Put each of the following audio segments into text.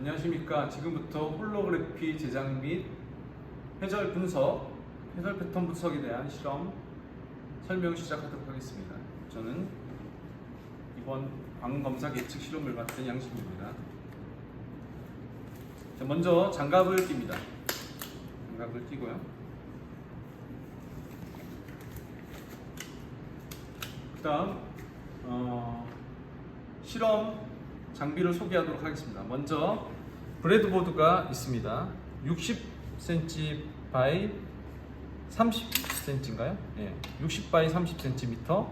안녕하십니까. 지금부터 홀로그래피 제작 및 회절 분석, 회절 패턴 분석에 대한 실험 설명 시작하도록 하겠습니다. 저는 이번 광검사 예측 실험을 맡은 양심입니다. 자, 먼저 장갑을 낍니다. 장갑을 끼고요. 그 다음 실험 장비를 소개하도록 하겠습니다. 먼저 브레드보드가 있습니다. 60cm by 30cm인가요? 예, 60 by 30cm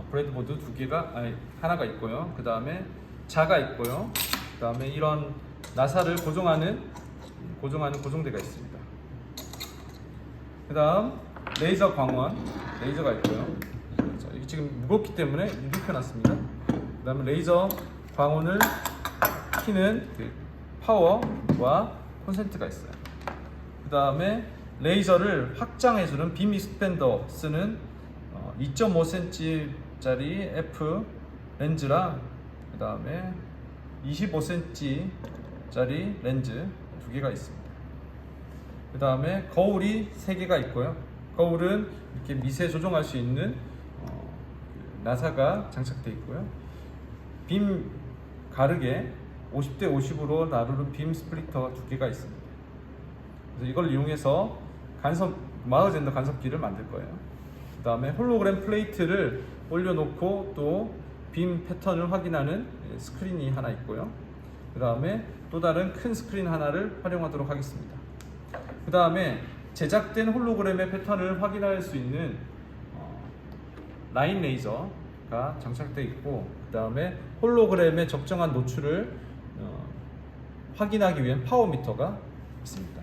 브레드보드 두 개가 하나가 있고요. 그 다음에 자가 있고요. 그 다음에 이런 나사를 고정하는 고정대가 있습니다. 그 다음 레이저 광원 레이저가 있고요. 자, 이게 지금 무겁기 때문에 눕혀놨습니다. 그 다음에 레이저 광원을 키는 그 파워와 콘센트가 있어요. 그 다음에 레이저를 확장해주는 빔 익스펜더 쓰는 2.5cm짜리 F 렌즈랑 그 다음에 25cm짜리 렌즈 두 개가 있습니다. 그 다음에 거울이 3개가 있고요. 거울은 이렇게 미세 조정할 수 있는 나사가 장착되어 있고요. 빔 가르게 50대 50으로 나누는 빔 스플리터 두 개가 있습니다. 그래서 이걸 이용해서 마그젠더 간섭기를 만들 거예요. 그 다음에 홀로그램 플레이트를 올려놓고 또 빔 패턴을 확인하는 스크린이 하나 있고요. 그 다음에 또 다른 큰 스크린 하나를 활용하도록 하겠습니다. 그 다음에 제작된 홀로그램의 패턴을 확인할 수 있는 라인 레이저가 장착되어 있고, 그 다음에 홀로그램의 적정한 노출을 확인하기 위한 파워미터가 있습니다.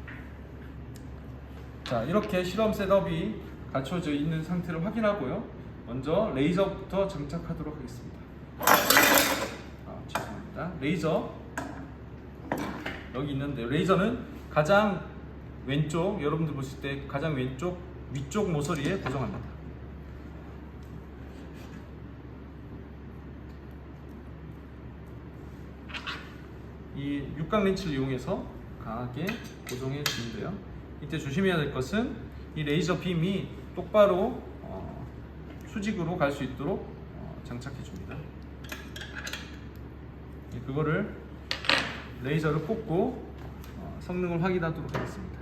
자, 이렇게 실험 셋업이 갖춰져 있는 상태를 확인하고요. 먼저 레이저부터 장착하도록 하겠습니다. 죄송합니다. 레이저 여기 있는데, 레이저는 가장 왼쪽, 여러분들 보실 때 가장 왼쪽 위쪽 모서리에 고정합니다. 이 육각 렌치를 이용해서 강하게 고정해 주는데요. 이때 조심해야 될 것은 이 레이저 빔이 똑바로 수직으로 갈 수 있도록 장착해 줍니다. 그거를 레이저를 꽂고 성능을 확인하도록 하겠습니다.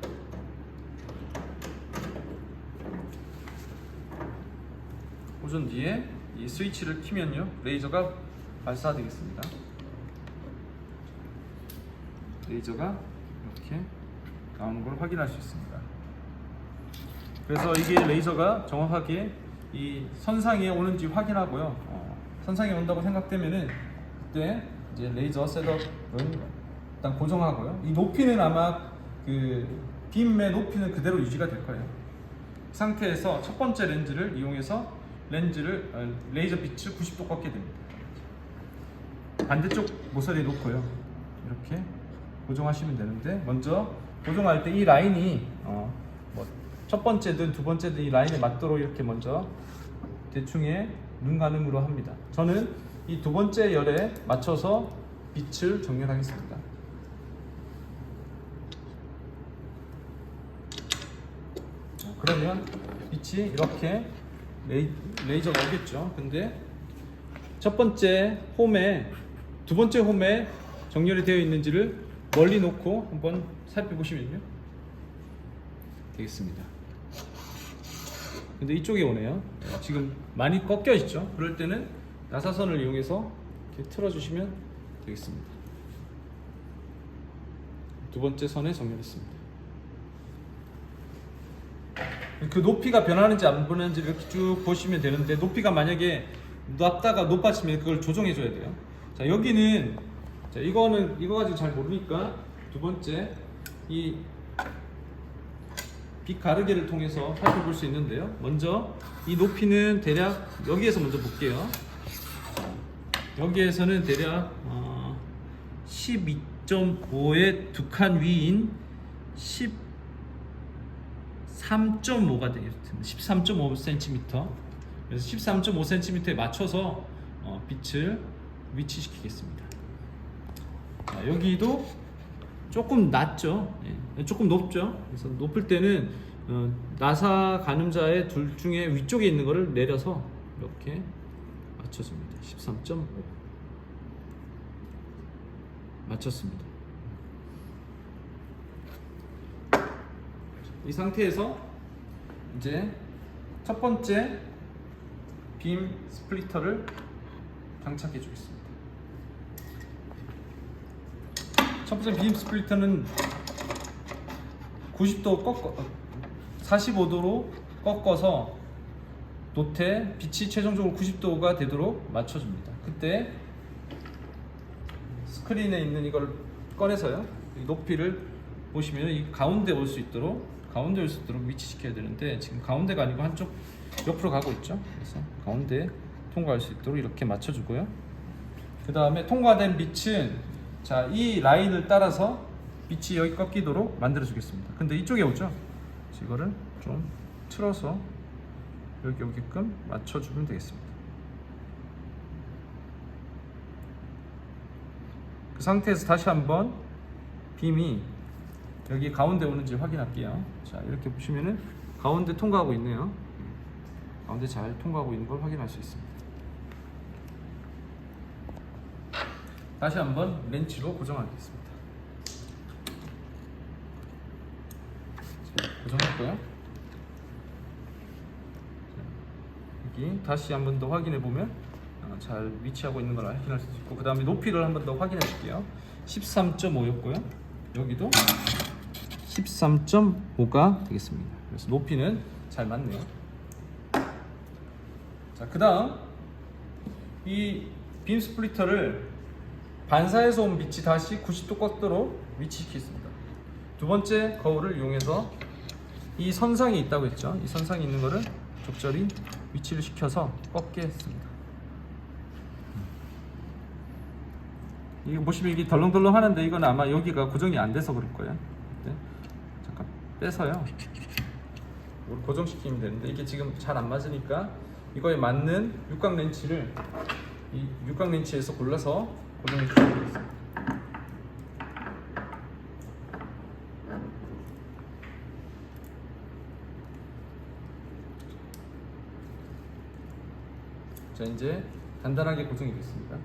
꽂은 뒤에 이 스위치를 키면요, 레이저가 발사되겠습니다. 레이저가 이렇게 나오는 걸 확인할 수 있습니다. 그래서 이게 레이저가 정확하게 이 선상에 오는지 확인하고요. 선상에 온다고 생각되면은 그때 이제 레이저 셋업을 일단 고정하고요. 이 높이는 아마 그 빔의 높이는 그대로 유지가 될 거예요. 그 상태에서 첫 번째 렌즈를 이용해서 레이저 빛을 90도 꺾게 됩니다. 반대쪽 모서리에 놓고요. 이렇게 고정하시면 되는데, 먼저 고정할 때 이 라인이 첫 번째든 두 번째든 이 라인에 맞도록 이렇게 먼저 대충의 눈 가늠으로 합니다. 저는 이 두 번째 열에 맞춰서 빛을 정렬하겠습니다. 그러면 빛이 이렇게 레이저가 오겠죠. 근데 첫 번째 홈에, 두 번째 홈에 정렬이 되어 있는지를 멀리 놓고 한번 살펴보시면요 되겠습니다. 근데 이쪽에 오네요. 지금 많이 꺾여 있죠. 그럴 때는 나사선을 이용해서 이렇게 틀어주시면 되겠습니다. 두 번째 선에 정렬했습니다. 그 높이가 변하는지 안 변하는지 이렇게 쭉 보시면 되는데, 높이가 만약에 낮다가 높아지면 그걸 조정해 줘야 돼요. 자, 여기는, 자, 이거 가지고 잘 모르니까 두 번째 이 빛 가르기를 통해서 살펴볼 수 있는데요. 먼저 이 높이는 대략 여기에서 먼저 볼게요. 여기에서는 대략 12.5의 두 칸 위인 13.5가 되겠습니다. 13.5cm. 그래서 13.5cm에 맞춰서 빛을 위치시키겠습니다. 자, 여기도 조금 낮죠. 예, 조금 높죠. 그래서 높을 때는 나사 가늠자의 둘 중에 위쪽에 있는 거를 내려서 이렇게 맞춰줍니다. 13.5 맞췄습니다. 이 상태에서 이제 첫 번째 빔 스플리터를 장착해 주겠습니다. 첫 번째 빔 스플리터는 90도 45도로 꺾어서 돛에 빛이 최종적으로 90도가 되도록 맞춰줍니다. 그때 스크린에 있는 이걸 꺼내서요, 이 높이를 보시면 이 가운데 올 수 있도록 위치시켜야 되는데, 지금 가운데가 아니고 한쪽 옆으로 가고 있죠. 그래서 가운데 통과할 수 있도록 이렇게 맞춰주고요. 그 다음에 통과된 빛은 자, 이 라인을 따라서 빛이 여기 꺾이도록 만들어 주겠습니다. 근데 이쪽에 오죠. 이거를 좀 틀어서 여기 오게끔 맞춰주면 되겠습니다. 그 상태에서 다시 한번 빔이 여기 가운데 오는지 확인할게요. 자, 이렇게 보시면은 가운데 통과하고 있네요. 가운데 잘 통과하고 있는 걸 확인할 수 있습니다. 다시 한번 렌치로 고정하겠습니다. 고정했고요. 여기 다시 한번 더 확인해 보면 잘 위치하고 있는 걸 확인할 수 있고, 그 다음에 높이를 한번 더 확인해 볼게요. 13.5였고요. 여기도 13.5가 되겠습니다. 그래서 높이는 잘 맞네요. 자, 그 다음 이 빔 스플리터를 반사해서 온 빛이 다시 90도 꺾도록 위치시키겠습니다. 두 번째 거울을 이용해서 이 선상이 있다고 했죠. 이 선상이 있는 거를 적절히 위치를 시켜서 꺾게 했습니다. 이게 보시면 이게 덜렁덜렁 하는데, 이건 아마 여기가 고정이 안 돼서 그럴 거예요. 네. 잠깐 빼서요, 고정시키면 되는데, 이게 지금 잘 안 맞으니까 이거에 맞는 육각 렌치를 이 육각 렌치에서 골라서 고정해 주시면 되겠습니다. 자, 이제 단단하게 고정이 됐습니다.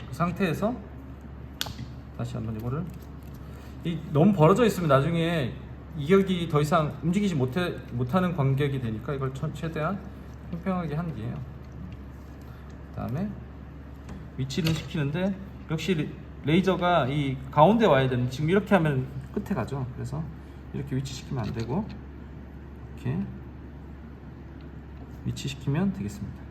그 상태에서 다시 한번 이거를, 너무 벌어져 있으면 나중에 이격이 더 이상 움직이지 못하는 간격이 되니까 이걸 최대한 평평하게 한 뒤에요. 그 다음에 위치를 시키는데, 역시 레이저가 이 가운데 와야 되는, 지금 이렇게 하면 끝에 가죠. 그래서 이렇게 위치시키면 안 되고 이렇게 위치시키면 되겠습니다.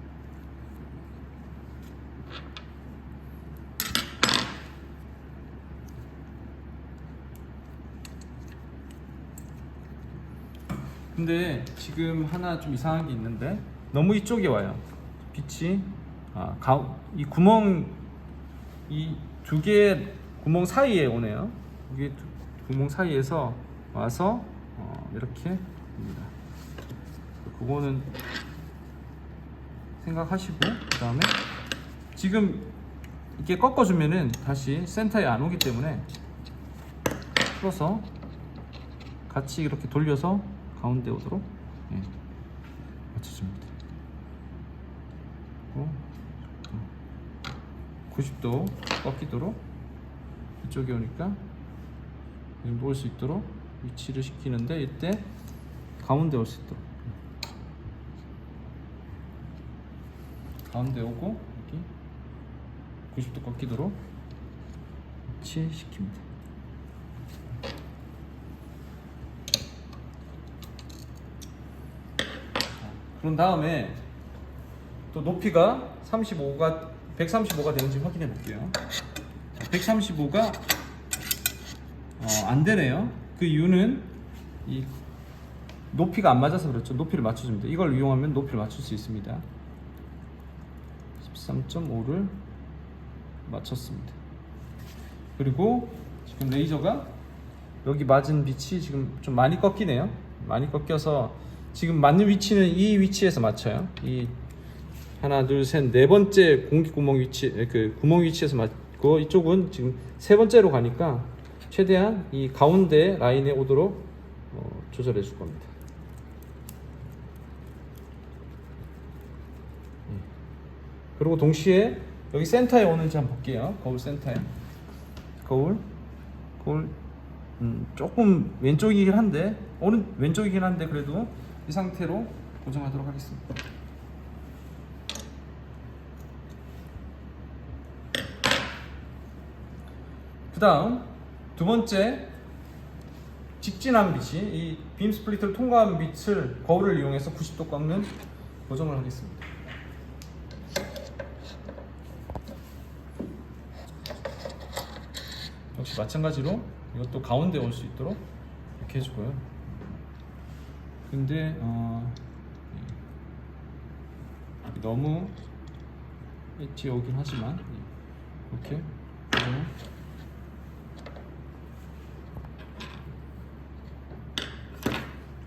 근데 지금 하나 좀 이상한 게 있는데, 너무 이쪽에 와요. 빛이 이 구멍, 이 두 개의 구멍 사이에 오네요. 이게 구멍 사이에서 와서 이렇게 됩니다. 그거는 생각하시고, 그 다음에 지금 이렇게 꺾어주면은 다시 센터에 안 오기 때문에 풀어서 같이 이렇게 돌려서 가운데 오도록 맞춰줍니다. 90도 꺾이도록 이쪽에 오니까 이 정도 올 수 있도록 위치를 시키는데, 이때 가운데 올 수 있도록 가운데 오고 여기 90도 꺾이도록 위치시킵니다. 그런 다음에 또 높이가 135가 되는지 확인해 볼게요. 135가 안 되네요. 그 이유는 이 높이가 안 맞아서 그렇죠. 높이를 맞춰줍니다. 이걸 이용하면 높이를 맞출 수 있습니다. 13.5를 맞췄습니다. 그리고 지금 레이저가 여기 맞은 빛이 지금 좀 많이 꺾이네요. 많이 꺾여서 지금 맞는 위치는 이 위치에서 맞춰요. 이 하나, 둘, 셋, 네 번째 공기구멍 위치, 그 구멍 위치에서 맞고, 이쪽은 지금 세 번째로 가니까 최대한 이 가운데 라인에 오도록 조절해 줄 겁니다. 그리고 동시에 여기 센터에 오는지 한번 볼게요. 거울 센터에. 거울 조금 왼쪽이긴 한데, 왼쪽이긴 한데 그래도 이 상태로 고정하도록 하겠습니다. 그 다음 두 번째, 직진한 빛이 이 빔 스플리트를 통과한 빛을 거울을 이용해서 90도 꺾는 고정을 하겠습니다. 역시 마찬가지로 이것도 가운데 올 수 있도록 이렇게 해주고요. 근데 너무 엣지 오긴 하지만 이렇게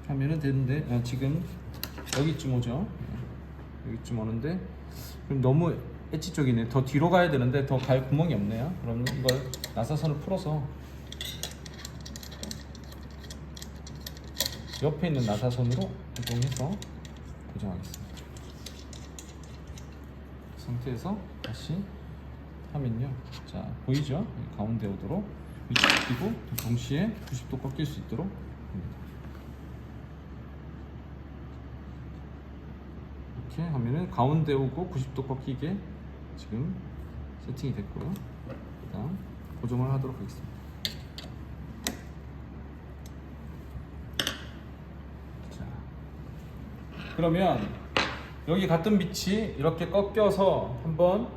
하면은 되는데, 지금 여기쯤 오죠. 여기쯤 오는데 그럼 너무 엣지 쪽이네. 더 뒤로 가야 되는데 더 갈 구멍이 없네요. 그럼 이걸 나사선을 풀어서 옆에 있는 나사선으로 이동해서 고정하겠습니다. 그 상태에서 다시 하면요, 자 보이죠? 가운데 오도록 위치시키고 동시에 90도 꺾일 수 있도록 합니다. 이렇게 하면은 가운데 오고 90도 꺾이게 지금 세팅이 됐고요. 그다음 고정을 하도록 하겠습니다. 자, 그러면 여기 같은 빛이 이렇게 꺾여서 한번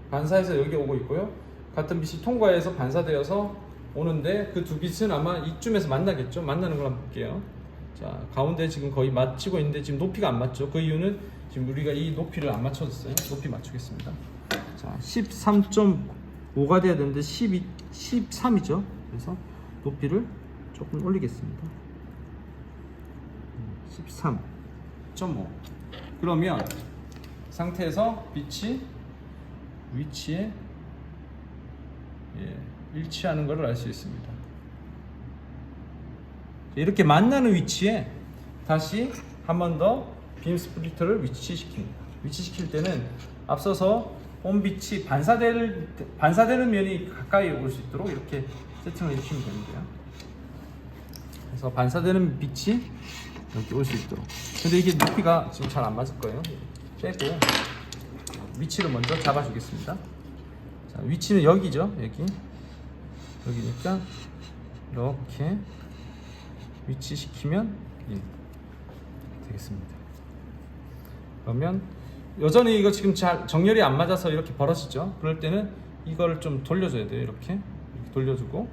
반사해서 여기 오고 있고요. 같은 빛이 통과해서 반사되어서 오는데 그 두 빛은 아마 이쯤에서 만나겠죠. 만나는 걸 한번 볼게요. 자, 가운데 지금 거의 맞추고 있는데 지금 높이가 안 맞죠. 그 이유는 지금 우리가 이 높이를 안 맞춰줬어요. 높이 맞추겠습니다. 자, 13.5가 돼야 되는데 13이죠. 그래서 높이를 조금 올리겠습니다. 13.5. 그러면 상태에서 빛이 위치에 일치하는 것을 알 수 있습니다. 이렇게 만나는 위치에 다시 한 번 더 빔 스플리터를 위치시킵니다. 위치시킬 때는 앞서서 온 빛이 반사되는 면이 가까이 올 수 있도록 이렇게 세팅을 해주시면 되는데요. 그래서 반사되는 빛이 이렇게 올 수 있도록. 근데 이게 높이가 지금 잘 안 맞을 거예요. 빼고 위치를 먼저 잡아주겠습니다. 자, 위치는 여기죠. 여기니까 이렇게 위치시키면 되겠습니다. 그러면 여전히 이거 지금 잘 정렬이 안 맞아서 이렇게 벌어지죠. 그럴 때는 이거를 좀 돌려줘야 돼요. 이렇게 돌려주고,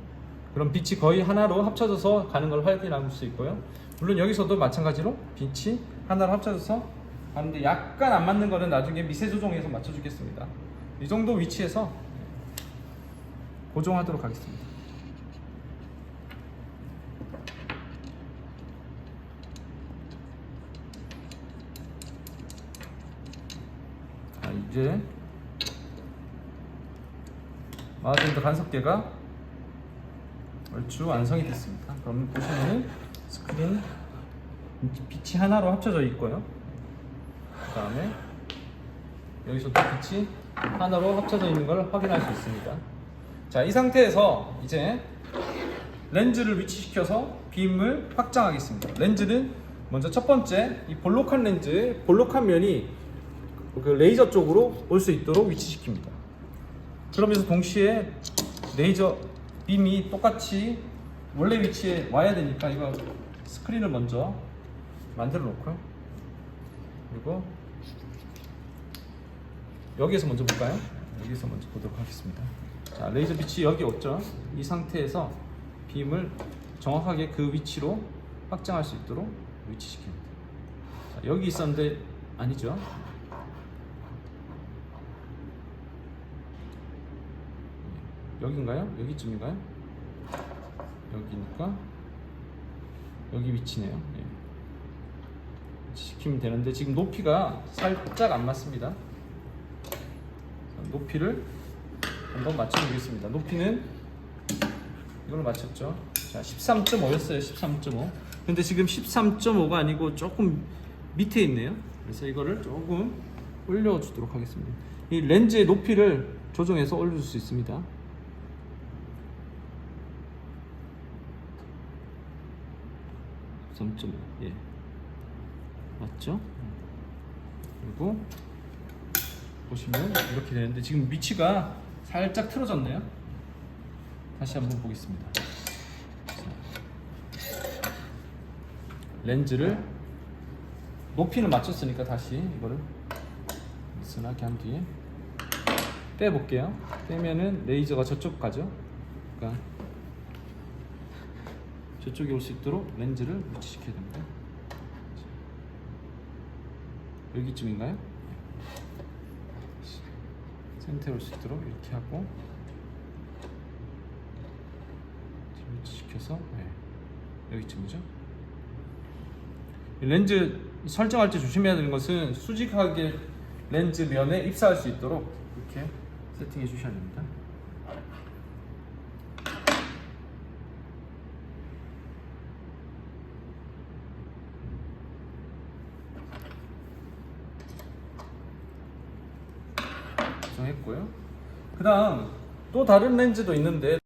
그럼 빛이 거의 하나로 합쳐져서 가는 걸 확인할 수 있고요. 물론 여기서도 마찬가지로 빛이 하나로 합쳐져서 가는데 약간 안 맞는 거는 나중에 미세 조정해서 맞춰주겠습니다. 이 정도 위치에서 고정하도록 하겠습니다. 이제 마우스앤더 간섭계가 얼추 완성이 됐습니다. 그럼 보시면 스크린 빛이 하나로 합쳐져 있고요. 그 다음에 여기서도 빛이 하나로 합쳐져 있는 걸 확인할 수 있습니다. 자, 이 상태에서 이제 렌즈를 위치시켜서 빔을 확장하겠습니다. 렌즈는 먼저 첫 번째 이 볼록한 렌즈, 볼록한 면이 그 레이저 쪽으로 올 수 있도록 위치시킵니다. 그러면서 동시에 레이저 빔이 똑같이 원래 위치에 와야 되니까 이거 스크린을 먼저 만들어 놓고요. 그리고 여기에서 먼저 볼까요? 여기서 먼저 보도록 하겠습니다. 자, 레이저 빛이 여기 없죠? 이 상태에서 빔을 정확하게 그 위치로 확장할 수 있도록 위치시킵니다. 자, 여기 있었는데 아니죠? 여기인가요? 여기쯤인가요? 여기니까 여기 위치네요. 시키면 되는데 지금 높이가 살짝 안 맞습니다. 높이를 한번 맞춰보겠습니다. 높이는 이걸로 맞췄죠. 자, 13.5였어요. 13.5. 근데 지금 13.5가 아니고 조금 밑에 있네요. 그래서 이거를 조금 올려주도록 하겠습니다. 이 렌즈의 높이를 조정해서 올려줄 수 있습니다. 13.5. 예. 맞죠? 그리고 보시면 이렇게 되는데 지금 위치가 살짝 틀어졌네요. 다시 한번 보겠습니다. 렌즈를 높이는 맞췄으니까 다시 이거를 느슨하게 한 뒤에 빼볼게요. 빼면은 레이저가 저쪽 가죠. 그러니까 저쪽에 올 수 있도록 렌즈를 위치시켜야 됩니다. 여기쯤인가요? 센터에 올 수 있도록 이렇게 하고 위치시켜서 여기쯤이죠. 렌즈 설정할 때 조심해야 되는 것은 수직하게 렌즈 면에 입사할 수 있도록 이렇게 세팅해 주셔야 됩니다. 했고요. 그 다음 또 다른 렌즈도 있는데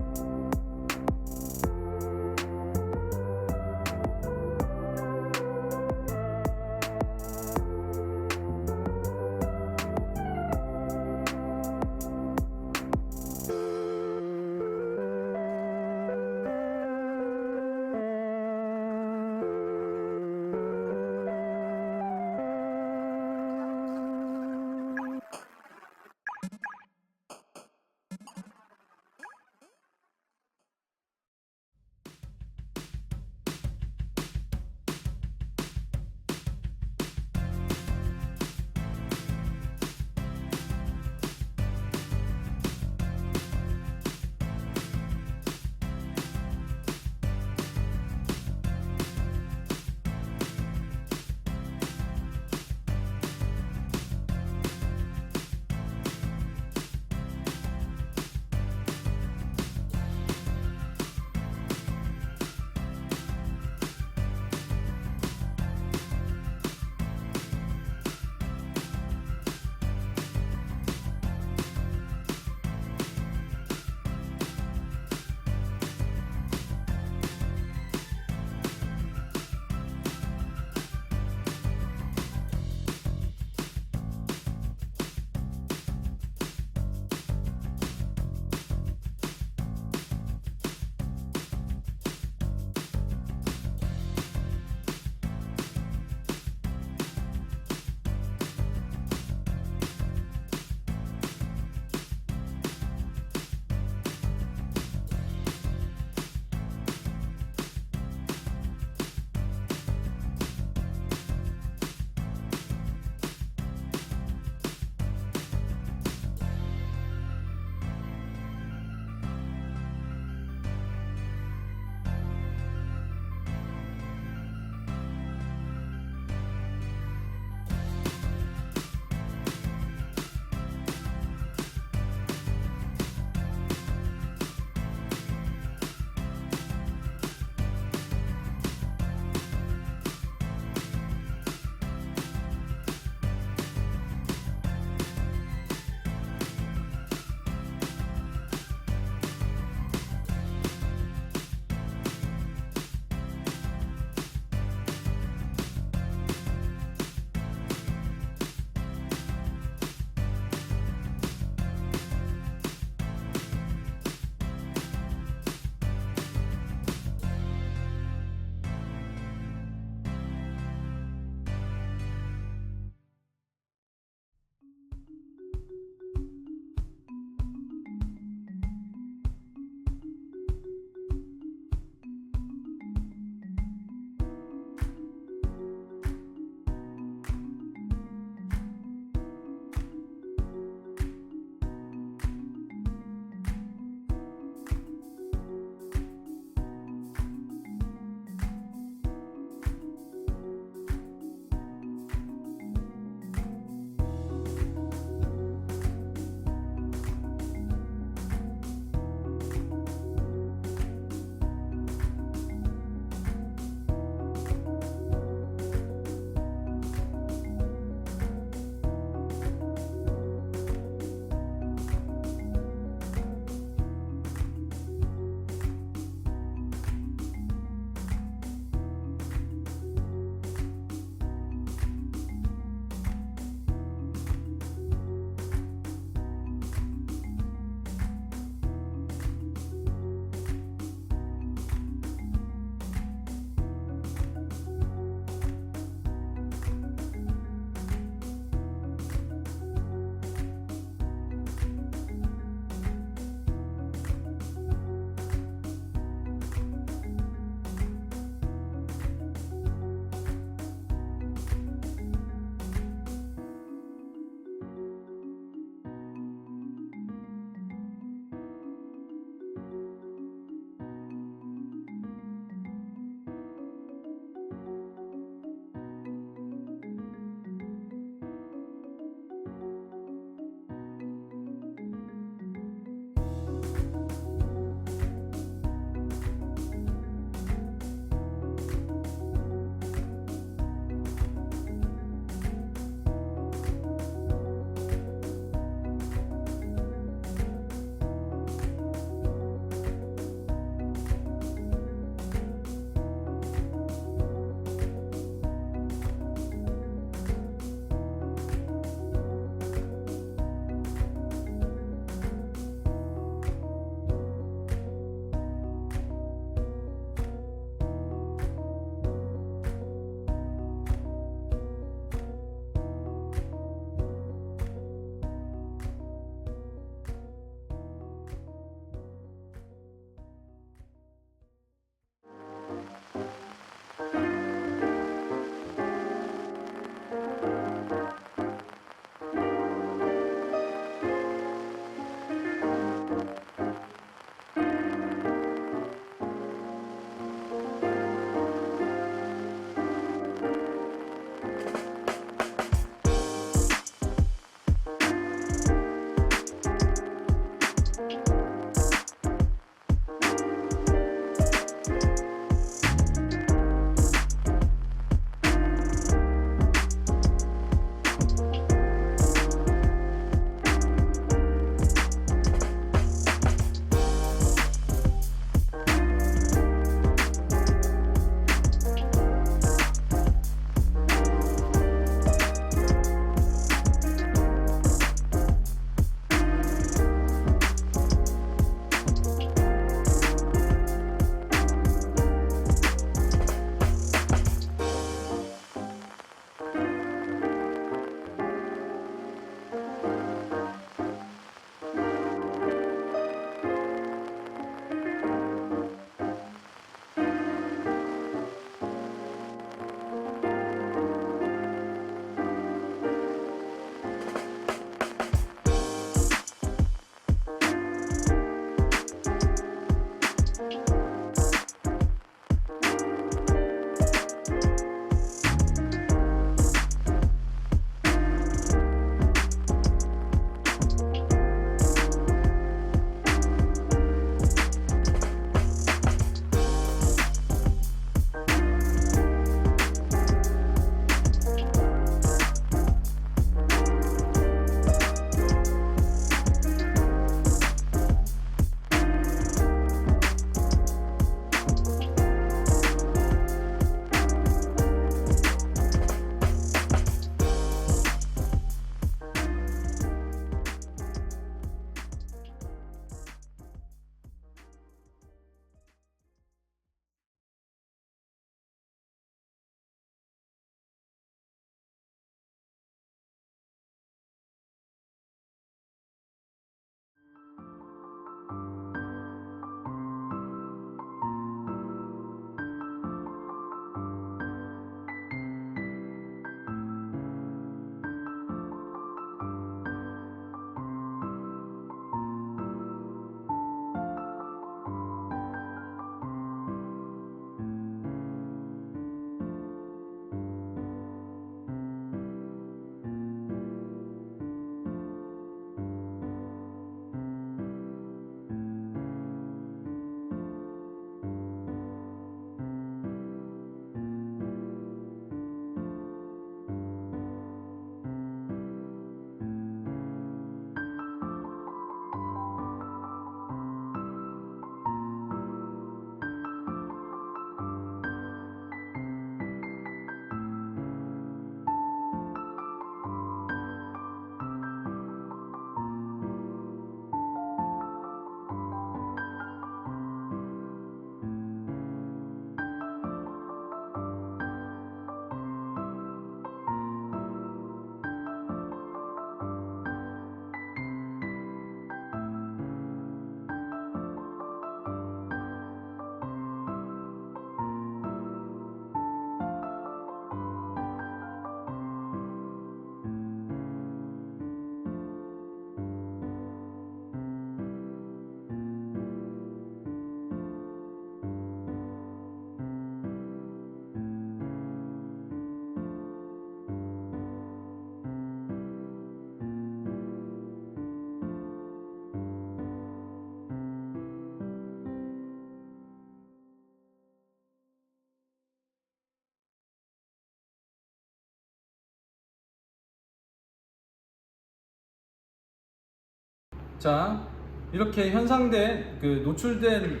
자, 이렇게 현상된 노출된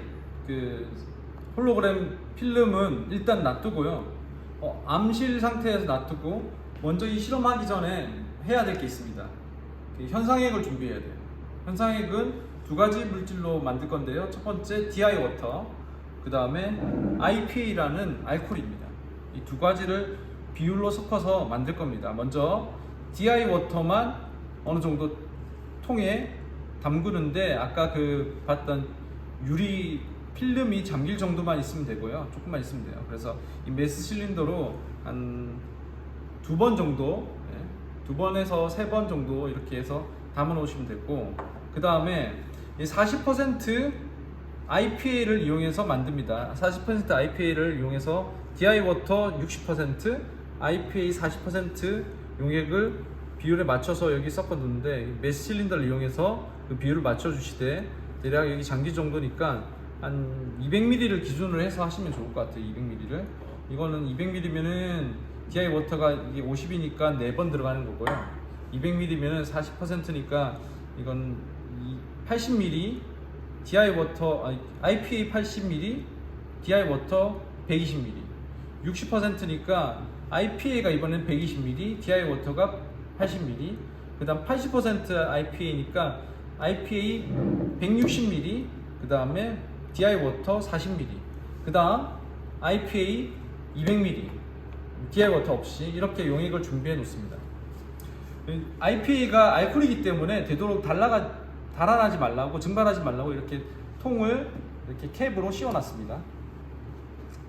홀로그램 필름은 일단 놔두고요. 암실 상태에서 놔두고 먼저 이 실험하기 전에 해야 될 게 있습니다. 현상액을 준비해야 돼요. 현상액은 두 가지 물질로 만들 건데요. 첫 번째 DI 워터, 그 다음에 IPA라는 알코올입니다. 이 두 가지를 비율로 섞어서 만들 겁니다. 먼저 DI 워터만 어느 정도 통에 담그는데 아까 봤던 유리 필름이 잠길 정도만 있으면 되고요. 조금만 있으면 돼요. 그래서 이 메스 실린더로 한 2번 정도, 2번에서 3번 정도 이렇게 해서 담아 놓으시면 되고, 그 다음에 40% IPA를 이용해서 만듭니다. 40% IPA를 이용해서 DI 워터 60%, IPA 40% 용액을 비율에 맞춰서 여기 섞어 놓는데, 메스 실린더를 이용해서 그 비율을 맞춰 주시되, 대략 여기 장기 정도니까 한 200ml를 기준으로 해서 하시면 좋을 것 같아요. 200ml를. 이거는 200ml면은 DI 워터가 이게 50이니까 4번 들어가는 거고요. 200ml면은 40%니까 이건 80ml, DI 워터, IPA 80ml, DI 워터 120ml. 60%니까 IPA가 이번엔 120ml, DI 워터가 80ml. 그다음 80% IPA니까 IPA 160ml, 그 다음에 DI 워터 40ml, 그 다음 IPA 200ml, DI 워터 없이 이렇게 용액을 준비해 놓습니다. IPA가 알코올이기 때문에 되도록 달아나지 말라고, 증발하지 말라고 이렇게 통을 이렇게 캡으로 씌워 놨습니다.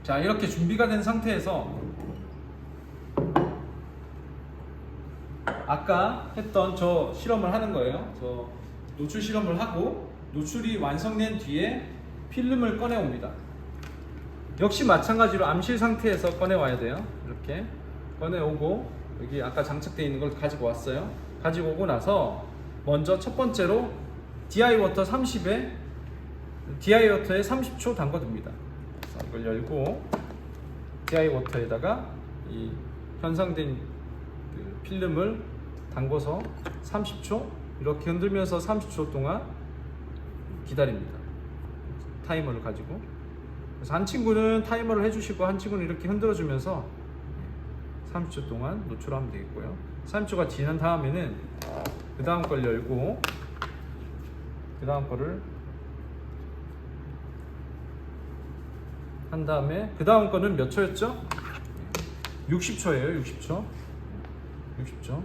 자, 이렇게 준비가 된 상태에서 아까 했던 저 실험을 하는 거예요. 저 노출 실험을 하고 노출이 완성된 뒤에 필름을 꺼내 옵니다. 역시 마찬가지로 암실 상태에서 꺼내 와야 돼요. 이렇게 꺼내 오고, 여기 아까 장착되어 있는 걸 가지고 왔어요. 가지고 오고 나서 먼저 첫 번째로 DI 워터 30에 DI 워터에 30초 담궈둡니다. 이걸 열고 DI 워터에다가 이 현상된 필름을 담궈서 30초 이렇게 흔들면서 30초 동안 기다립니다. 타이머를 가지고. 그래서 한 친구는 타이머를 해주시고 한 친구는 이렇게 흔들어주면서 30초 동안 노출하면 되겠고요. 30초가 지난 다음에는 그 다음 걸 열고 그 다음 거를 한 다음에 그 다음 거는 몇 초였죠? 60초예요. 60초 60초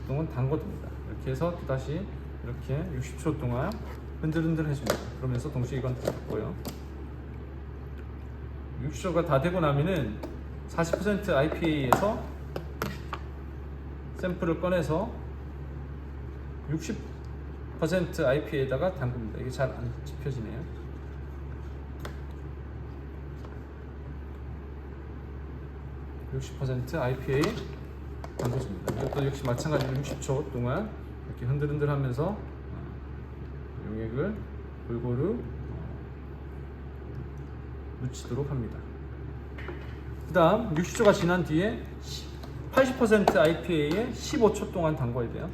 동안 담궈둡니다. 이렇게 해서 다시 이렇게 60초 동안 흔들흔들 해줍니다. 그러면서 동시에 이건 닫고요. 60초가 다 되고 나면은 40% IPA에서 샘플을 꺼내서 60% IPA에다가 담깁니다. 이게 잘 안 짚혀지네요. (60% IPA) 담궈줍니다. 이것도 역시 마찬가지로 60초 동안 이렇게 흔들흔들 하면서 용액을 골고루 묻히도록 합니다. 그 다음 60초가 지난 뒤에 80% IPA에 15초 동안 담궈야 돼요.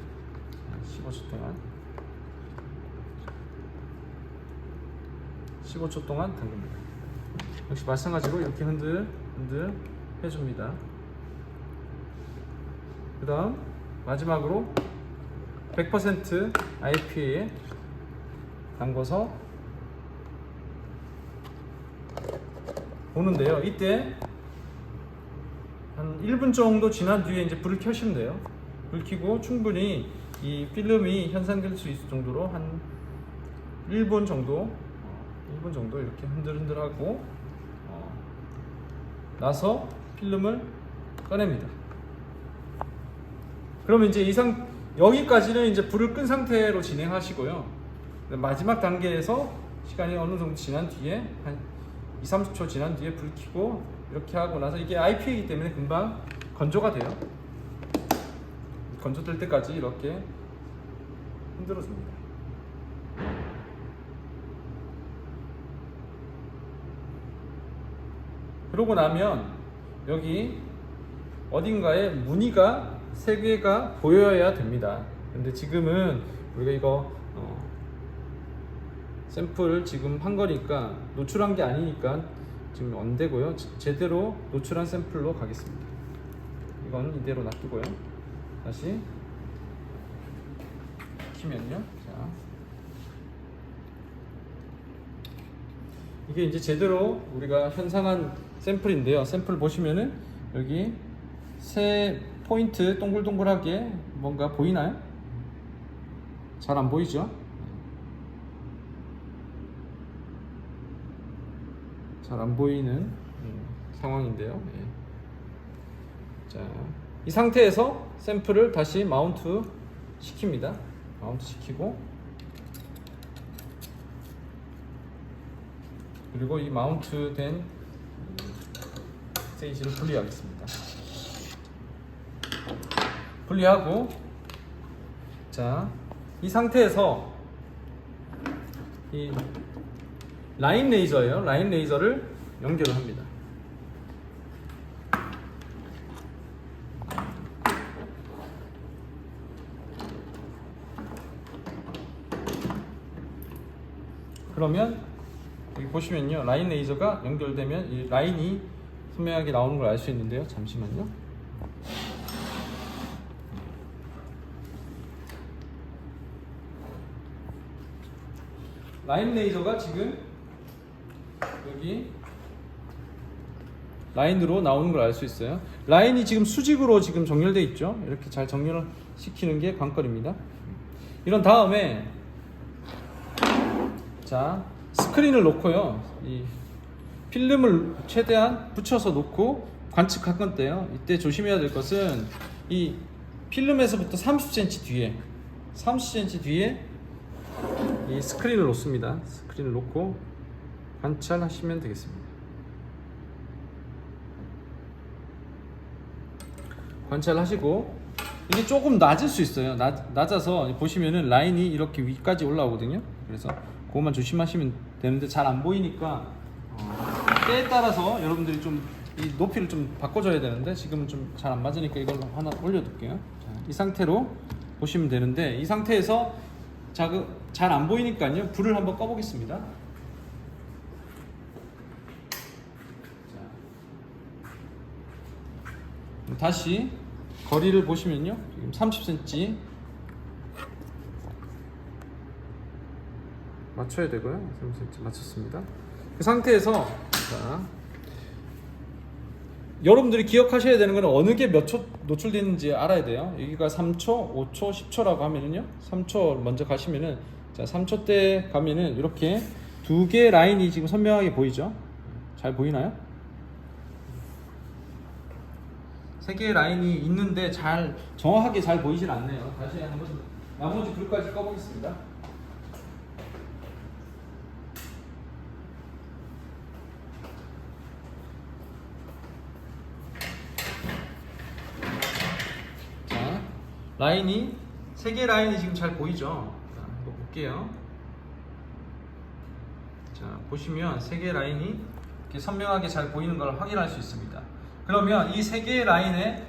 15초 동안 담깁니다. 역시 마찬가지로 이렇게 흔들 해줍니다. 그 다음 마지막으로 100% IPA에 담궈서 보는데요. 이때 한 1분 정도 지난 뒤에 이제 불을 켜시면 돼요. 불 켜고 충분히 이 필름이 현상될 수 있을 정도로 한 1분 정도 이렇게 흔들흔들하고 나서 필름을 꺼냅니다. 그러면 이제 여기까지는 이제 불을 끈 상태로 진행하시고요. 마지막 단계에서 시간이 어느 정도 지난 뒤에 한 20-30초 지난 뒤에 불 켜고 이렇게 하고 나서, 이게 IPA이기 때문에 금방 건조가 돼요. 건조될 때까지 이렇게 흔들어 줍니다. 그러고 나면 여기 어딘가에 무늬가 3개가 보여야 됩니다. 근데 지금은 우리가 이거 샘플 지금 한 거니까 노출한 게 아니니까 지금 안 되고요. 제대로 노출한 샘플로 가겠습니다. 이건 이대로 놔두고요. 다시 키면요. 자, 이게 이제 제대로 우리가 현상한 샘플인데요. 샘플 보시면은 여기 세 포인트 동글동글하게 뭔가 보이나요? 잘 안 보이죠? 잘 안 보이는 상황인데요. 예. 자, 이 상태에서 샘플을 다시 마운트 시킵니다. 마운트 시키고, 그리고 이 마운트 된 스테이지를 분리하겠습니다. 분리하고, 자, 이 상태에서 이 라인 레이저예요. 라인 레이저를 연결을 합니다. 그러면 여기 보시면요, 라인 레이저가 연결되면 이 라인이 선명하게 나오는 걸 알 수 있는데요. 잠시만요. 라인 레이저가 지금 여기 라인으로 나오는 걸 알 수 있어요. 라인이 지금 수직으로 지금 정렬되어 있죠. 이렇게 잘 정렬을 시키는 게 관건입니다. 이런 다음에, 자, 스크린을 놓고요, 이 필름을 최대한 붙여서 놓고 관측할 건데요. 이때 조심해야 될 것은 이 필름에서부터 30cm 뒤에, 30cm 뒤에 이 스크린을 놓습니다. 스크린을 놓고 관찰하시면 되겠습니다. 관찰하시고, 이게 조금 낮을 수 있어요. 낮아서 보시면은 라인이 이렇게 위까지 올라오거든요. 그래서 그것만 조심하시면 되는데, 잘 안 보이니까 때에 따라서 여러분들이 좀 이 높이를 좀 바꿔줘야 되는데, 지금은 좀 잘 안 맞으니까 이걸로 하나 올려둘게요. 자, 이 상태로 보시면 되는데, 이 상태에서 잘 안 보이니까요, 불을 한번 꺼보겠습니다. 자, 다시 거리를 보시면요, 지금 30cm 맞춰야 되고요. 30cm 맞췄습니다. 그 상태에서, 자, 여러분들이 기억하셔야 되는 건 어느 게 몇 초 노출되는지 알아야 돼요. 여기가 3초, 5초, 10초라고 하면은요, 3초 먼저 가시면은, 자, 3초 때 가면은 이렇게 두 개의 라인이 지금 선명하게 보이죠? 잘 보이나요? 세 개의 라인이 있는데 정확하게 잘 보이질 않네요. 다시 한번 나머지 불까지 꺼보겠습니다. 자, 라인이, 세 개의 라인이 지금 잘 보이죠? 자, 이거 볼게요. 자, 보시면 세 개의 라인이 이렇게 선명하게 잘 보이는 걸 확인할 수 있습니다. 그러면 이 세 개의 라인의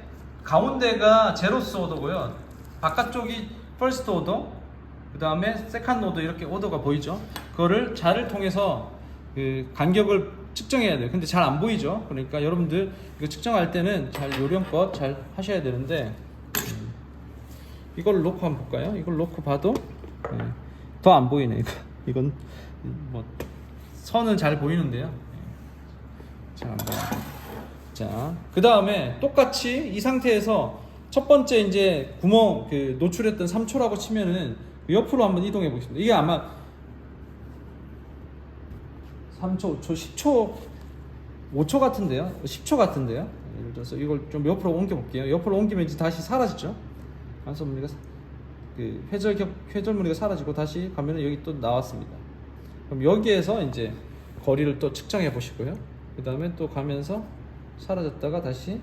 가운데가 제로스 오더고요, 바깥쪽이 퍼스트 오더, 그 다음에 세컨드 오더, 이렇게 오더가 보이죠. 그거를 자를 통해서 그 간격을 측정해야 돼요. 근데 잘 안 보이죠. 그러니까 여러분들 이거 측정할 때는 잘 요령껏 잘 하셔야 되는데, 이걸 놓고 한번 볼까요? 이걸 놓고 봐도 더 안 보이네. 이건 뭐 선은 잘 보이는데요, 잘 안 보여요. 자, 그 다음에 똑같이 이 상태에서 첫 번째 이제 구멍, 그 노출했던 3초라고 치면은 옆으로 한번 이동해 보겠습니다. 이게 아마 3초, 5초, 10초, 5초 같은데요? 10초 같은데요? 예를 들어서 이걸 좀 옆으로 옮겨 볼게요. 옆으로 옮기면 이제 다시 사라지죠? 간섭무늬가, 그 회절무늬가 사라지고 다시 가면은 여기 또 나왔습니다. 그럼 여기에서 이제 거리를 또 측정해 보시고요. 그 다음에 또 가면서 사라졌다가 다시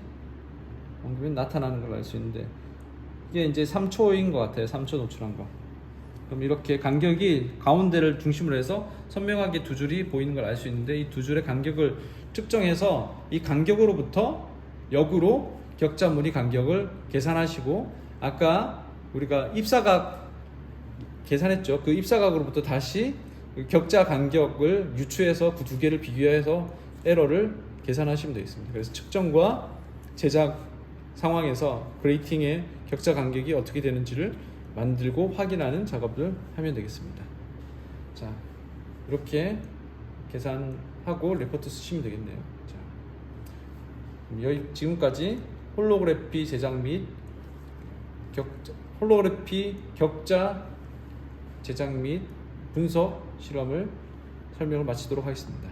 옮기면 나타나는 걸 알 수 있는데, 이게 이제 3초인 것 같아요. 3초 노출한 거. 그럼 이렇게 간격이 가운데를 중심으로 해서 선명하게 두 줄이 보이는 걸 알 수 있는데, 이 두 줄의 간격을 측정해서 이 간격으로부터 역으로 격자무늬 간격을 계산하시고, 아까 우리가 입사각 계산했죠. 그 입사각으로부터 다시 격자 간격을 유추해서 그 두 개를 비교해서 에러를 계산하시면 되겠습니다. 그래서 측정과 제작 상황에서 그레이팅의 격자 간격이 어떻게 되는지를 만들고 확인하는 작업을 하면 되겠습니다. 자, 이렇게 계산하고 레포트 쓰시면 되겠네요. 자, 지금까지 홀로그래피 제작 및 홀로그래피 격자 제작 및 분석 실험을 설명을 마치도록 하겠습니다.